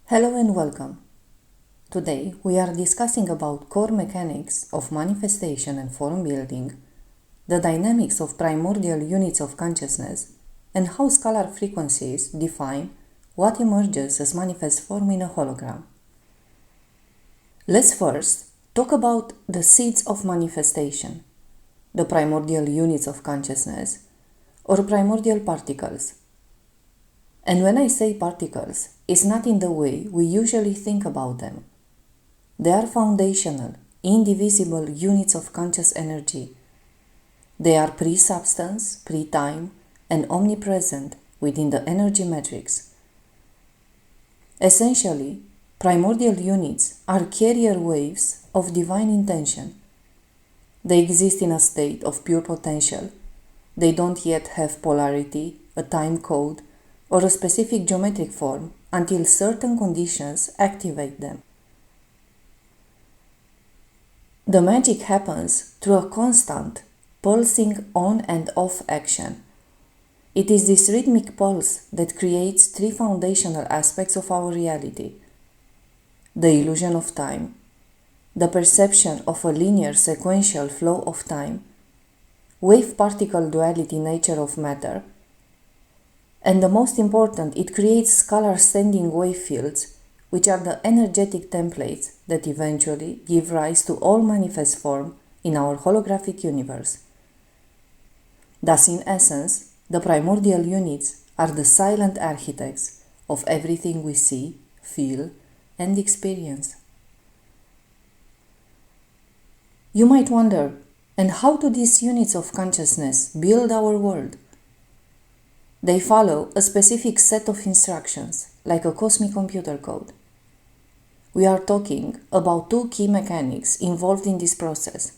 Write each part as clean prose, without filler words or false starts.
Hello and welcome. Today we are discussing about core mechanics of manifestation and form building, the dynamics of primordial units of consciousness, and how scalar frequencies define what emerges as manifest form in a hologram. Let's first talk about the seeds of manifestation, the primordial units of consciousness, or primordial particles. And when I say particles, it's not in the way we usually think about them. They are foundational, indivisible units of conscious energy. They are pre-substance, pre-time, and omnipresent within the energy matrix. Essentially, primordial units are carrier waves of divine intention. They exist in a state of pure potential. They don't yet have polarity, a time code, or a specific geometric form until certain conditions activate them. The magic happens through a constant pulsing on and off action. It is this rhythmic pulse that creates three foundational aspects of our reality: the illusion of time, the perception of a linear sequential flow of time, wave-particle duality nature of matter, and the most important, it creates scalar standing wave fields, which are the energetic templates that eventually give rise to all manifest form in our holographic universe. Thus, in essence, the primordial units are the silent architects of everything we see, feel, and experience. You might wonder, and how do these units of consciousness build our world? They follow a specific set of instructions, like a cosmic computer code. We are talking about two key mechanics involved in this process: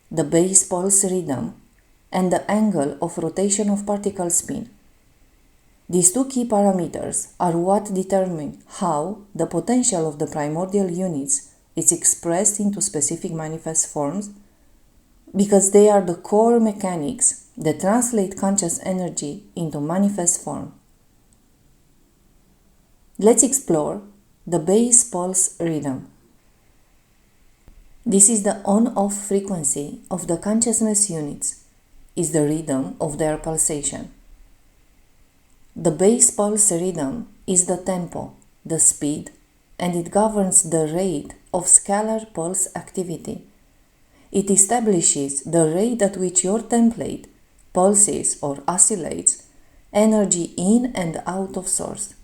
the base pulse rhythm and the angle of rotation of particle spin. These two key parameters are what determine how the potential of the primordial units is expressed into specific manifest forms, because they are the core mechanics that translate conscious energy into manifest form. Let's explore the base pulse rhythm. This is the on-off frequency of the consciousness units, is the rhythm of their pulsation. The base pulse rhythm is the tempo, the speed, and it governs the rate of scalar pulse activity. It establishes the rate at which your template pulses or oscillates energy in and out of source.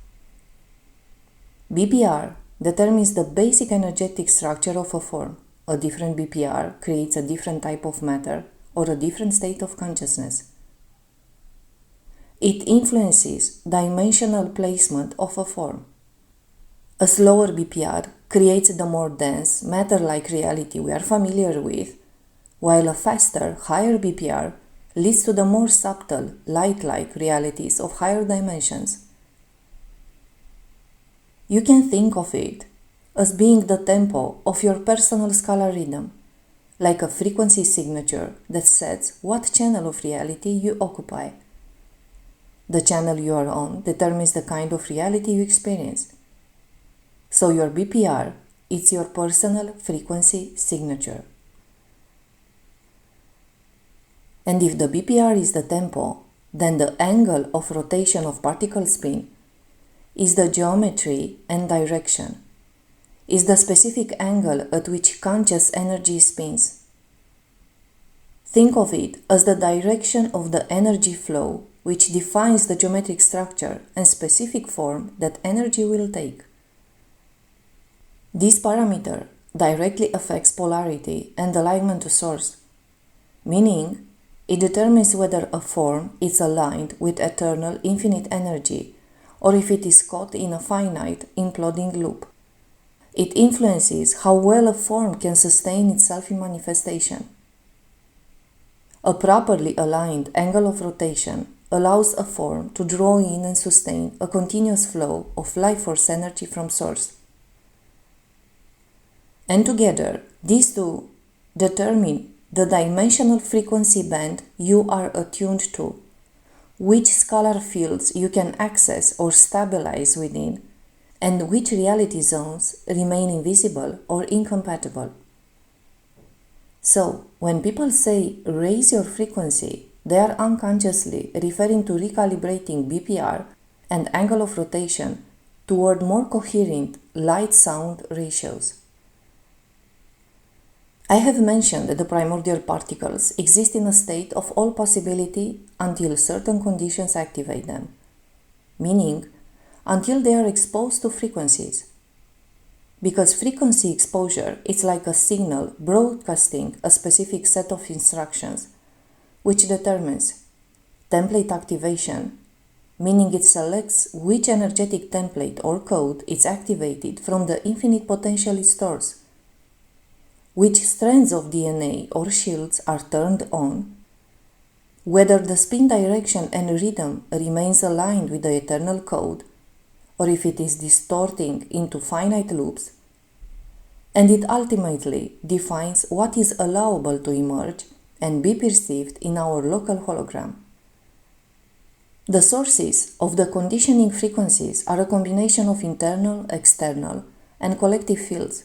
BPR determines the basic energetic structure of a form. A different BPR creates a different type of matter or a different state of consciousness. It influences dimensional placement of a form. A slower BPR creates the more dense, matter-like reality we are familiar with, while a faster, higher BPR leads to the more subtle, light-like realities of higher dimensions. You can think of it as being the tempo of your personal scalar rhythm, like a frequency signature that sets what channel of reality you occupy. The channel you are on determines the kind of reality you experience. So your BPR is your personal frequency signature. And if the BPR is the tempo, then the angle of rotation of particle spin is the geometry and direction, is the specific angle at which conscious energy spins. Think of it as the direction of the energy flow, which defines the geometric structure and specific form that energy will take. This parameter directly affects polarity and alignment to source, meaning it determines whether a form is aligned with eternal infinite energy or if it is caught in a finite imploding loop. It influences how well a form can sustain itself in manifestation. A properly aligned angle of rotation allows a form to draw in and sustain a continuous flow of life force energy from source. And together, these two determine the dimensional frequency band you are attuned to, which scalar fields you can access or stabilize within, and which reality zones remain invisible or incompatible. So, when people say raise your frequency, they are unconsciously referring to recalibrating BPR and angle of rotation toward more coherent light-sound ratios. I have mentioned that the primordial particles exist in a state of all possibility until certain conditions activate them, meaning until they are exposed to frequencies. Because frequency exposure is like a signal broadcasting a specific set of instructions, which determines template activation, meaning it selects which energetic template or code is activated from the infinite potential it stores, which strands of DNA or shields are turned on, whether the spin direction and rhythm remains aligned with the eternal code, or if it is distorting into finite loops, and it ultimately defines what is allowable to emerge and be perceived in our local hologram. The sources of the conditioning frequencies are a combination of internal, external, and collective fields.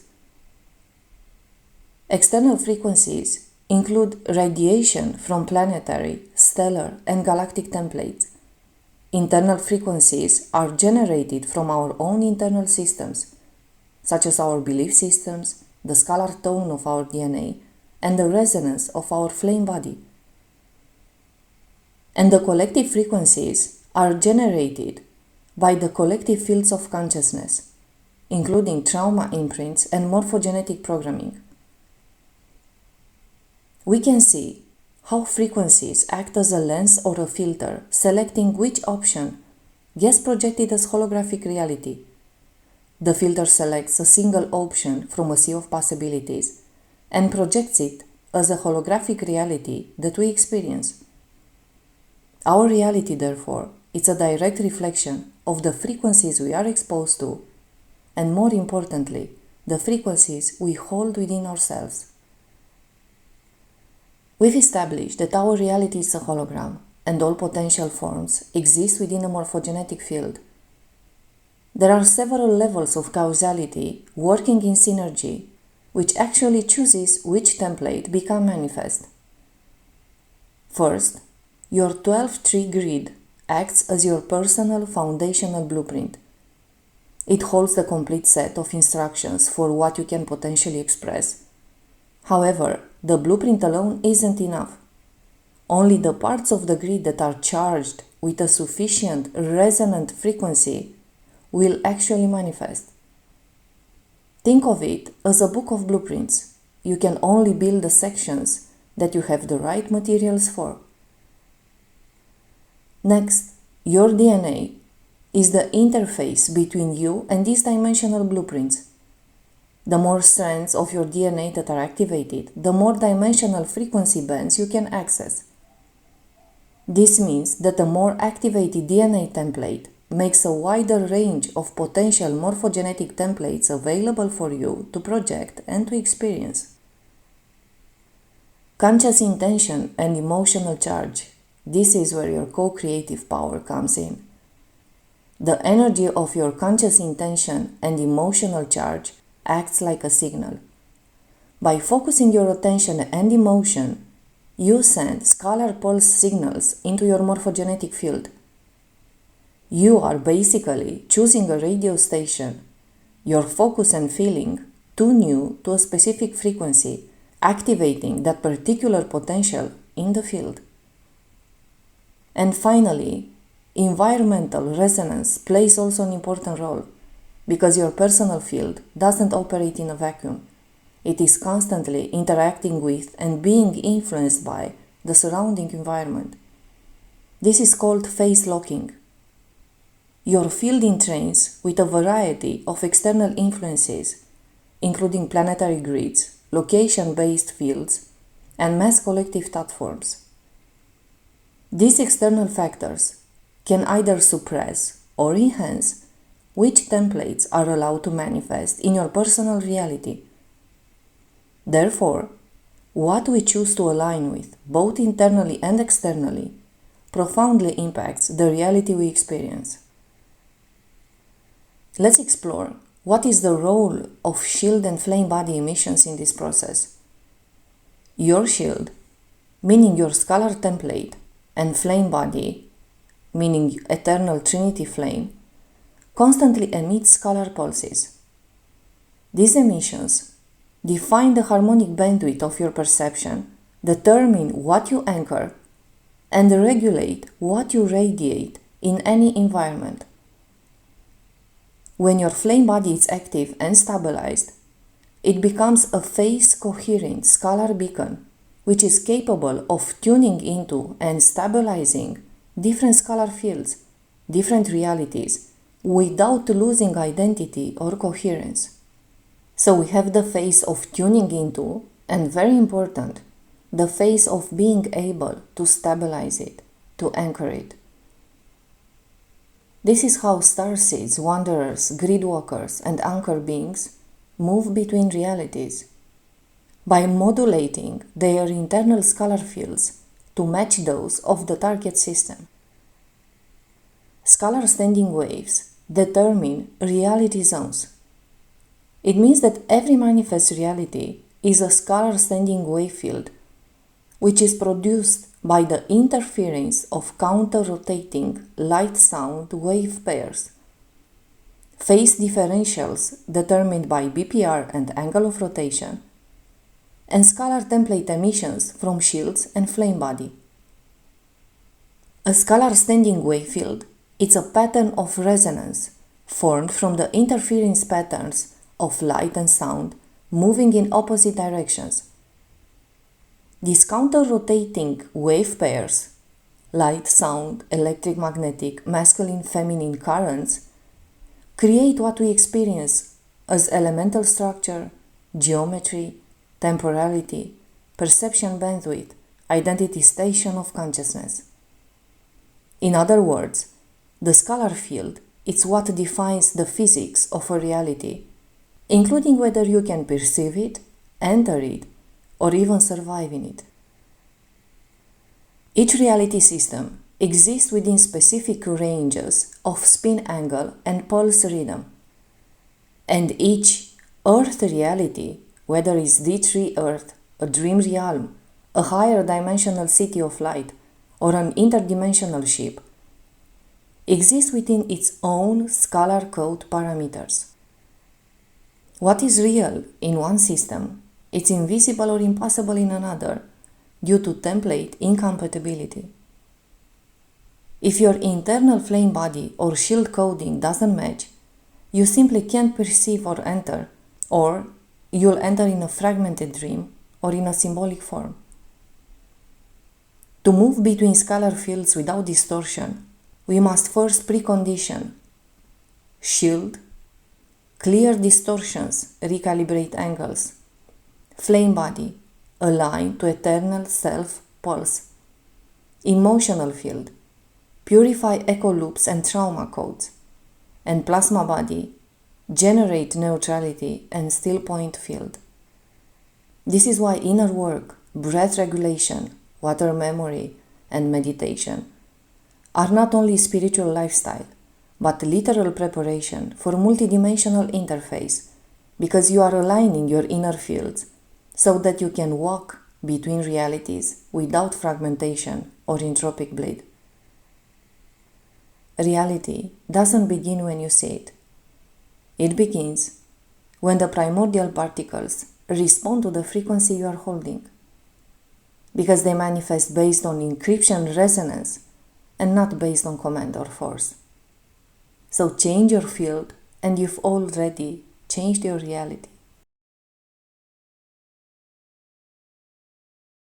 External frequencies include radiation from planetary, stellar, and galactic templates. Internal frequencies are generated from our own internal systems, such as our belief systems, the scalar tone of our DNA, and the resonance of our flame body. And the collective frequencies are generated by the collective fields of consciousness, including trauma imprints and morphogenetic programming. We can see how frequencies act as a lens or a filter, selecting which option gets projected as holographic reality. The filter selects a single option from a sea of possibilities and projects it as a holographic reality that we experience. Our reality, therefore, is a direct reflection of the frequencies we are exposed to, and more importantly, the frequencies we hold within ourselves. We've established that our reality is a hologram, and all potential forms exist within a morphogenetic field. There are several levels of causality working in synergy, which actually chooses which template become manifest. First, your 12-tree grid acts as your personal foundational blueprint. It holds the complete set of instructions for what you can potentially express. However, the blueprint alone isn't enough. Only the parts of the grid that are charged with a sufficient resonant frequency will actually manifest. Think of it as a book of blueprints. You can only build the sections that you have the right materials for. Next, your DNA is the interface between you and these dimensional blueprints. The more strands of your DNA that are activated, the more dimensional frequency bands you can access. This means that a more activated DNA template makes a wider range of potential morphogenetic templates available for you to project and to experience. Conscious intention and emotional charge. This is where your co-creative power comes in. The energy of your conscious intention and emotional charge acts like a signal. By focusing your attention and emotion, you send scalar pulse signals into your morphogenetic field. You are basically choosing a radio station. Your focus and feeling tune you to a specific frequency, activating that particular potential in the field. And finally, environmental resonance plays also an important role, because your personal field doesn't operate in a vacuum. It is constantly interacting with and being influenced by the surrounding environment. This is called phase locking. Your field entrains with a variety of external influences, including planetary grids, location-based fields, and mass collective thought forms. These external factors can either suppress or enhance which templates are allowed to manifest in your personal reality. Therefore, what we choose to align with, both internally and externally, profoundly impacts the reality we experience. Let's explore what is the role of shield and flame body emissions in this process. Your shield, meaning your scalar template, and flame body, meaning eternal Trinity flame, constantly emits scalar pulses. These emissions define the harmonic bandwidth of your perception, determine what you anchor, and regulate what you radiate in any environment. When your flame body is active and stabilized, it becomes a phase-coherent scalar beacon, which is capable of tuning into and stabilizing different scalar fields, different realities, without losing identity or coherence. So we have the phase of tuning into, and very important, the phase of being able to stabilize it, to anchor it. This is how starseeds, wanderers, grid walkers, and anchor beings move between realities, by modulating their internal scalar fields to match those of the target system. Scalar standing waves determine reality zones. It means that every manifest reality is a scalar standing wave field, which is produced by the interference of counter-rotating light-sound wave pairs, phase differentials determined by BPR and angle of rotation, and scalar template emissions from shields and flame body. A scalar standing wave field is a pattern of resonance formed from the interference patterns of light and sound moving in opposite directions. These counter-rotating wave pairs, light, sound, electric, magnetic, masculine, feminine currents, create what we experience as elemental structure, geometry, temporality, perception bandwidth, identity station of consciousness. In other words, the scalar field is what defines the physics of a reality, including whether you can perceive it, enter it, or even survive in it. Each reality system exists within specific ranges of spin angle and pulse rhythm, and each Earth reality, whether it's D3 Earth, a dream realm, a higher dimensional city of light, or an interdimensional ship, exists within its own scalar code parameters. What is real in one system, it's invisible or impossible in another due to template incompatibility. If your internal flame body or shield coding doesn't match, you simply can't perceive or enter, or you'll enter in a fragmented dream or in a symbolic form. To move between scalar fields without distortion, we must first precondition shield, clear distortions, recalibrate angles, flame body, align to eternal self pulse, emotional field, purify echo loops and trauma codes, and plasma body, generate neutrality and still point field. This is why inner work, breath regulation, water memory, and meditation are not only spiritual lifestyle, but literal preparation for multidimensional interface, because you are aligning your inner fields so that you can walk between realities without fragmentation or entropic bleed. Reality doesn't begin when you see it. It begins when the primordial particles respond to the frequency you are holding, because they manifest based on encryption resonance and not based on command or force. So change your field and you've already changed your reality.